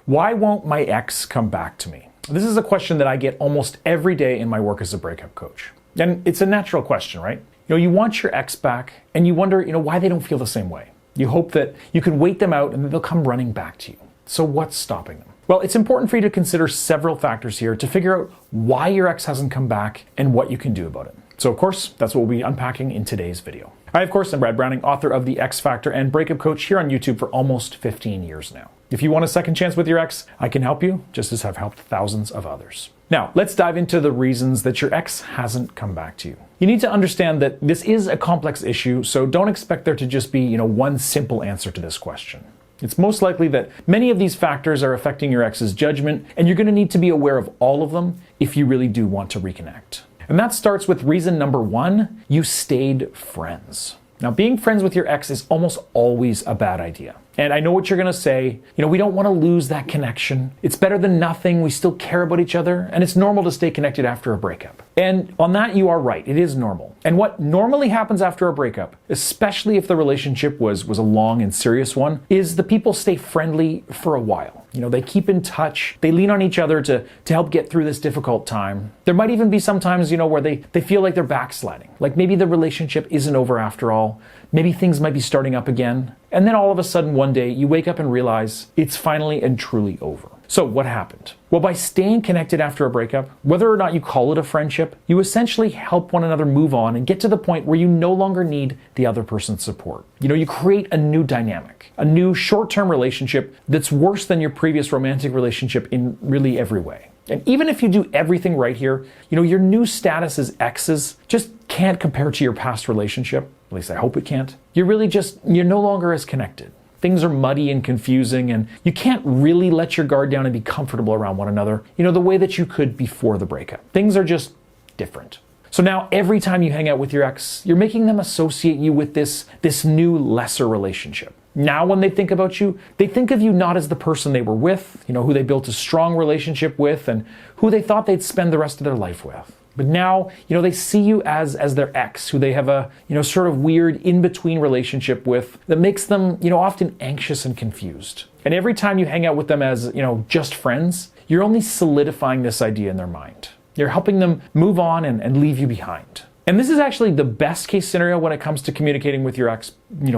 Why won't my ex come back to me? This is a question that I get almost every day in my work as a breakup coach. And it's a natural question, right? You want your ex back and you wonder, why they don't feel the same way. You hope that you can wait them out and that they'll come running back to you. So what's stopping them? Well, it's important for you to consider several factors here to figure out why your ex hasn't come back and what you can do about it. So of course, that's what we'll be unpacking in today's video. I, of course, am Brad Browning, author of The X Factor and breakup coach here on YouTube for almost 15 years now. If you want a second chance with your ex, I can help you, just as I've helped thousands of others. Now, let's dive into the reasons that your ex hasn't come back to you. You need to understand that this is a complex issue, so don't expect there to just be, one simple answer to this question. It's most likely that many of these factors are affecting your ex's judgment, and you're going to need to be aware of all of them if you really do want to reconnect. And that starts with reason number 1, you stayed friends. Now, being friends with your ex is almost always a bad idea. And I know what you're going to say. We don't want to lose that connection. It's better than nothing. We still care about each other. And it's normal to stay connected after a breakup. And on that, you are right. It is normal. And what normally happens after a breakup, especially if the relationship was a long and serious one, is the people stay friendly for a while. They keep in touch. They lean on each other to help get through this difficult time. There might even be some times, where they feel like they're backsliding. Like maybe the relationship isn't over after all. Maybe things might be starting up again. And then all of a sudden one day you wake up and realize it's finally and truly over. So what happened? Well, by staying connected after a breakup, whether or not you call it a friendship, you essentially help one another move on and get to the point where you no longer need the other person's support. You create a new dynamic, a new short-term relationship that's worse than your previous romantic relationship in really every way. And even if you do everything right here, your new status as exes just can't compare to your past relationship. At least I hope it can't. You're no longer as connected. Things are muddy and confusing, and you can't really let your guard down and be comfortable around one another, the way that you could before the breakup. Things are just different. So now every time you hang out with your ex, you're making them associate you with this new lesser relationship. Now when they think about you, they think of you not as the person they were with, who they built a strong relationship with and who they thought they'd spend the rest of their life with. But now, they see you as their ex, who they have a, sort of weird in-between relationship with that makes them, often anxious and confused. And every time you hang out with them as, just friends, you're only solidifying this idea in their mind. You're helping them move on and leave you behind. And this is actually the best case scenario when it comes to communicating with your ex,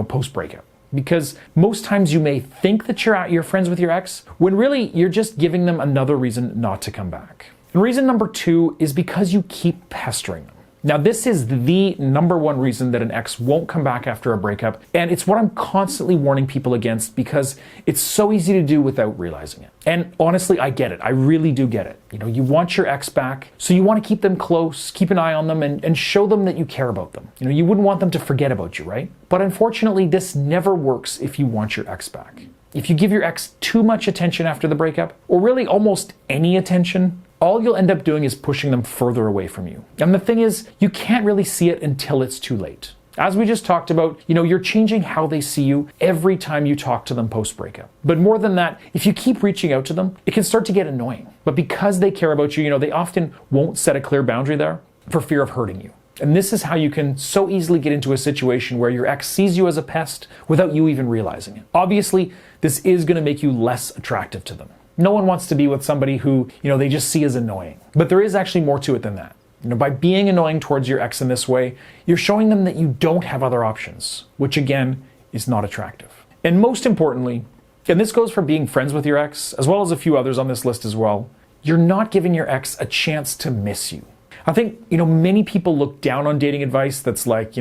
post-breakup. Because most times you may think that you're friends with your ex, when really you're just giving them another reason not to come back. And reason number 2 is because you keep pestering them. Now, this is the number 1 reason that an ex won't come back after a breakup, and it's what I'm constantly warning people against because it's so easy to do without realizing it. And honestly, I get it. I really do get it. You want your ex back, so you want to keep them close, keep an eye on them, and show them that you care about them. You wouldn't want them to forget about you, right? But unfortunately, this never works if you want your ex back. If you give your ex too much attention after the breakup, or really almost any attention, all you'll end up doing is pushing them further away from you. And the thing is, you can't really see it until it's too late. As we just talked about, you're changing how they see you every time you talk to them post-breakup. But more than that, if you keep reaching out to them, it can start to get annoying. But because they care about you, they often won't set a clear boundary there for fear of hurting you. And this is how you can so easily get into a situation where your ex sees you as a pest without you even realizing it. Obviously, this is going to make you less attractive to them. No one wants to be with somebody who, they just see as annoying. But there is actually more to it than that. By being annoying towards your ex in this way, you're showing them that you don't have other options, which again, is not attractive. And most importantly, and this goes for being friends with your ex, as well as a few others on this list as well, you're not giving your ex a chance to miss you. I think, many people look down on dating advice that's like,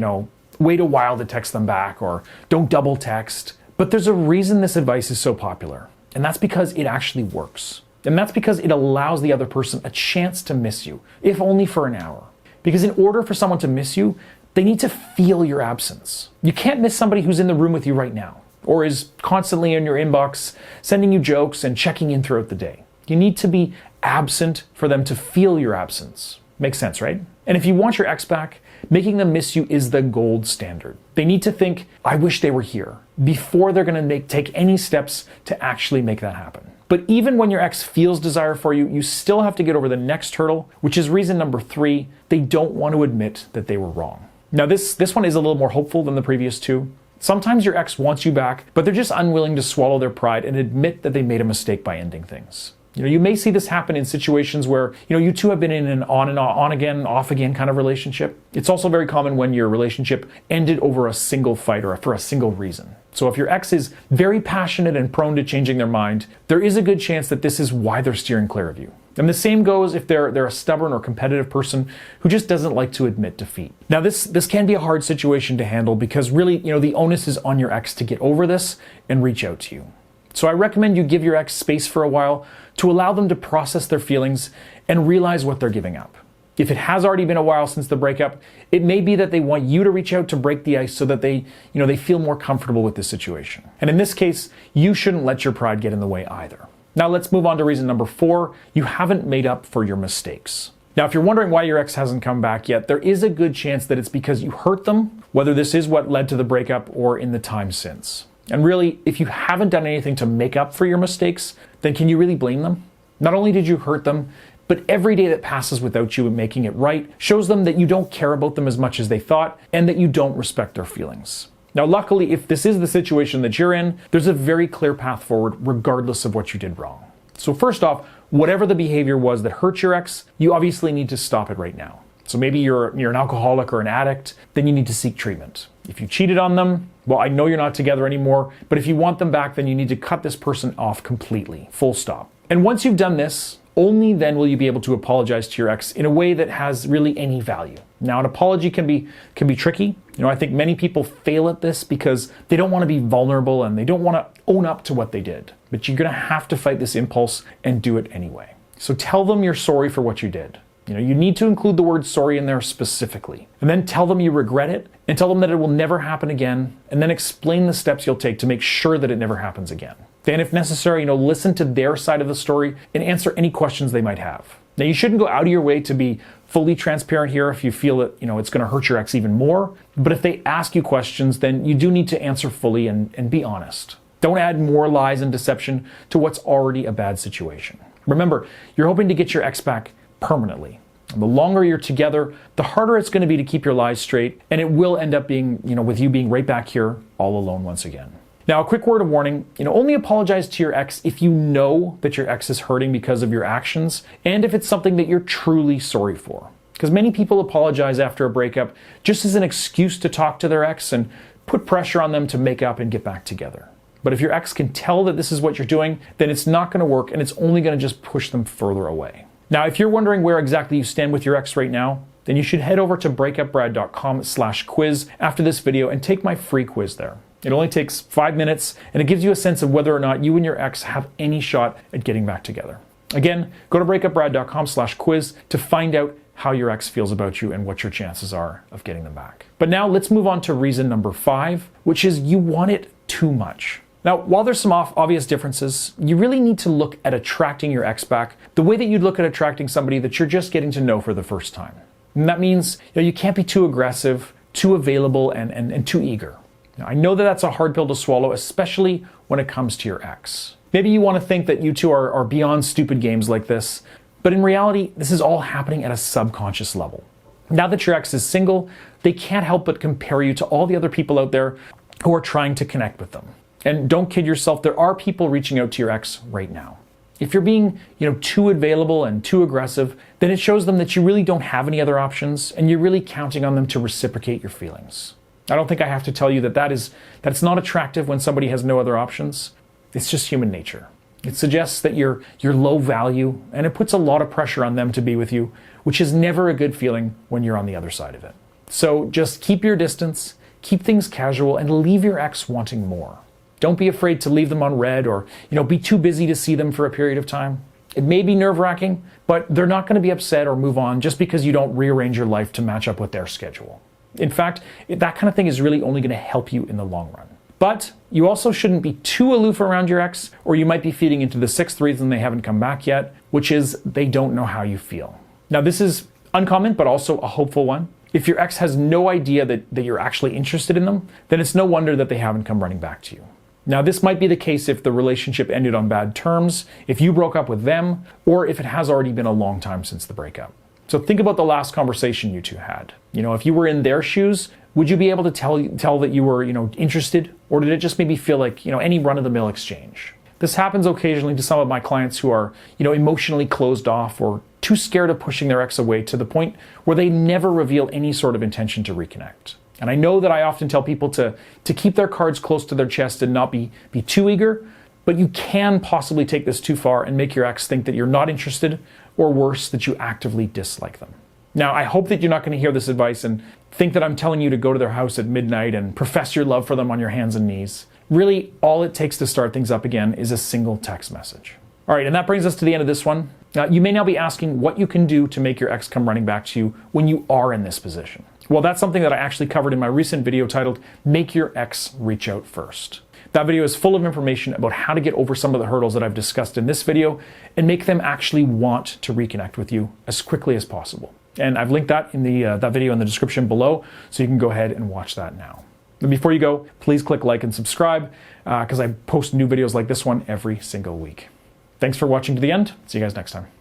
wait a while to text them back or don't double text. But there's a reason this advice is so popular. And that's because it actually works. And that's because it allows the other person a chance to miss you, if only for an hour. Because in order for someone to miss you, they need to feel your absence. You can't miss somebody who's in the room with you right now, or is constantly in your inbox, sending you jokes and checking in throughout the day. You need to be absent for them to feel your absence. Makes sense, right? And if you want your ex back, making them miss you is the gold standard. They need to think, I wish they were here, before they're going to take any steps to actually make that happen. But even when your ex feels desire for you, you still have to get over the next hurdle, which is reason number 3, they don't want to admit that they were wrong. Now this one is a little more hopeful than the previous 2. Sometimes your ex wants you back, but they're just unwilling to swallow their pride and admit that they made a mistake by ending things. You may see this happen in situations where, you two have been in an on and on again, off again kind of relationship. It's also very common when your relationship ended over a single fight or for a single reason. So if your ex is very passionate and prone to changing their mind, there is a good chance that this is why they're steering clear of you. And the same goes if they're a stubborn or competitive person who just doesn't like to admit defeat. Now this can be a hard situation to handle because really, the onus is on your ex to get over this and reach out to you. So I recommend you give your ex space for a while to allow them to process their feelings and realize what they're giving up. If it has already been a while since the breakup, it may be that they want you to reach out to break the ice so that they feel more comfortable with this situation. And in this case, you shouldn't let your pride get in the way either. Now let's move on to reason number 4. You haven't made up for your mistakes. Now, if you're wondering why your ex hasn't come back yet, there is a good chance that it's because you hurt them, whether this is what led to the breakup or in the time since. And really, if you haven't done anything to make up for your mistakes, then can you really blame them? Not only did you hurt them, but every day that passes without you making it right shows them that you don't care about them as much as they thought and that you don't respect their feelings. Now, luckily, if this is the situation that you're in, there's a very clear path forward regardless of what you did wrong. So first off, whatever the behavior was that hurt your ex, you obviously need to stop it right now. So maybe you're an alcoholic or an addict, then you need to seek treatment. If you cheated on them, well, I know you're not together anymore, but if you want them back, then you need to cut this person off completely, full stop. And once you've done this, only then will you be able to apologize to your ex in a way that has really any value. Now, an apology can be tricky. I think many people fail at this because they don't want to be vulnerable and they don't want to own up to what they did. But you're going to have to fight this impulse and do it anyway. So tell them you're sorry for what you did. You need to include the word sorry in there specifically. And then tell them you regret it and tell them that it will never happen again. And then explain the steps you'll take to make sure that it never happens again. Then if necessary, listen to their side of the story and answer any questions they might have. Now, you shouldn't go out of your way to be fully transparent here if you feel that, it's going to hurt your ex even more. But if they ask you questions, then you do need to answer fully and be honest. Don't add more lies and deception to what's already a bad situation. Remember, you're hoping to get your ex back permanently. And the longer you're together, the harder it's going to be to keep your lies straight, and it will end up being, with you being right back here all alone once again. Now, a quick word of warning, only apologize to your ex if you know that your ex is hurting because of your actions, and if it's something that you're truly sorry for. Because many people apologize after a breakup just as an excuse to talk to their ex and put pressure on them to make up and get back together. But if your ex can tell that this is what you're doing, then it's not going to work, and it's only going to just push them further away. Now, if you're wondering where exactly you stand with your ex right now, then you should head over to breakupbrad.com/quiz after this video and take my free quiz there. It only takes 5 minutes and it gives you a sense of whether or not you and your ex have any shot at getting back together. Again, go to breakupbrad.com/quiz to find out how your ex feels about you and what your chances are of getting them back. But now let's move on to reason number 5, which is you want it too much. Now, while there's some obvious differences, you really need to look at attracting your ex back the way that you'd look at attracting somebody that you're just getting to know for the first time. And that means you can't be too aggressive, too available, and too eager. Now, I know that that's a hard pill to swallow, especially when it comes to your ex. Maybe you want to think that you two are beyond stupid games like this, but in reality, this is all happening at a subconscious level. Now that your ex is single, they can't help but compare you to all the other people out there who are trying to connect with them. And don't kid yourself, there are people reaching out to your ex right now. If you're being, too available and too aggressive, then it shows them that you really don't have any other options and you're really counting on them to reciprocate your feelings. I don't think I have to tell you that's not attractive when somebody has no other options. It's just human nature. It suggests that you're low value and it puts a lot of pressure on them to be with you, which is never a good feeling when you're on the other side of it. So just keep your distance, keep things casual, and leave your ex wanting more. Don't be afraid to leave them on red or, be too busy to see them for a period of time. It may be nerve-wracking, but they're not going to be upset or move on just because you don't rearrange your life to match up with their schedule. In fact, that kind of thing is really only going to help you in the long run. But you also shouldn't be too aloof around your ex, or you might be feeding into the 6th reason they haven't come back yet, which is they don't know how you feel. Now, this is uncommon, but also a hopeful one. If your ex has no idea that you're actually interested in them, then it's no wonder that they haven't come running back to you. Now, this might be the case if the relationship ended on bad terms, if you broke up with them, or if it has already been a long time since the breakup. So think about the last conversation you two had. If you were in their shoes, Would you be able to tell that you were, interested, or did it just maybe feel like, any run-of-the-mill exchange? This happens occasionally to some of my clients who are, emotionally closed off or too scared of pushing their ex away to the point where they never reveal any sort of intention to reconnect. And I know that I often tell people to keep their cards close to their chest and not be too eager, but you can possibly take this too far and make your ex think that you're not interested, or worse, that you actively dislike them. Now, I hope that you're not going to hear this advice and think that I'm telling you to go to their house at midnight and profess your love for them on your hands and knees. Really, all it takes to start things up again is a single text message. All right, and that brings us to the end of this one. You may now be asking what you can do to make your ex come running back to you when you are in this position. Well, that's something that I actually covered in my recent video titled, Make Your Ex Reach Out First. That video is full of information about how to get over some of the hurdles that I've discussed in this video and make them actually want to reconnect with you as quickly as possible. And I've linked that in that video in the description below, so you can go ahead and watch that now. But before you go, please click like and subscribe because I post new videos like this one every single week. Thanks for watching to the end. See you guys next time.